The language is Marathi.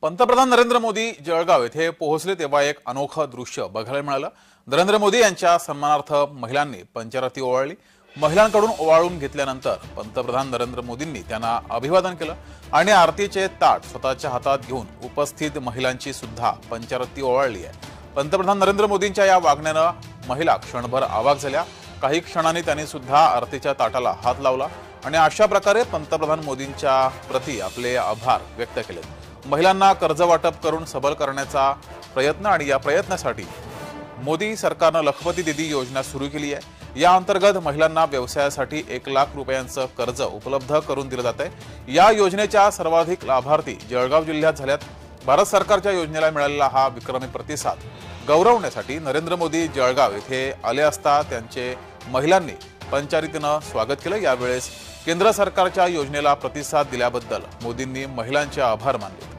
पंतप्रधान नरेंद्र मोदी जळगाव येथे पोहोचले तेव्हा एक अनोखं दृश्य बघायला मिळालं। नरेंद्र मोदी यांच्या सन्मानार्थ महिलांनी पंचरथी ओवाळली। महिलांकडून ओवाळून घेतल्यानंतर पंतप्रधान नरेंद्र मोदींनी त्यांना अभिवादन केलं आणि आरतीचे ताट स्वतःच्या हातात घेऊन उपस्थित महिलांची सुद्धा पंचरथी ओवाळली आहे। पंतप्रधान नरेंद्र मोदींच्या या वागण्याने महिला क्षणभर अवाक झाल्या। काही क्षणांनी त्यांनी सुद्धा आरतीच्या ताटाला हात लावला आणि अशा प्रकारे पंतप्रधान मोदींच्या प्रति आपले आभार व्यक्त केले। महिलांना कर्ज वाटप करून सबल करण्याचा प्रयत्न आणि या प्रयत्नासाठी मोदी सरकारने लखपती दीदी योजना सुरू केली आहे। या अंतर्गत महिलांना व्यवसायासाठी 1 लाख रुपयांचं कर्ज उपलब्ध करून दिलं जात आहे। या योजनेच्या सर्वाधिक लाभार्थी जळगाव जिल्ह्यात झाल्यात। भारत सरकारच्या योजनेला मिळालेला हा विक्रमी प्रतिसाद गौरवण्यासाठी नरेंद्र मोदी जळगाव येथे आले असता त्यांचे महिलांनी पंचारितीनं स्वागत केलं। यावेळेस केंद्र सरकारच्या योजनेला प्रतिसाद दिल्याबद्दल मोदींनी महिलांचे आभार मानले।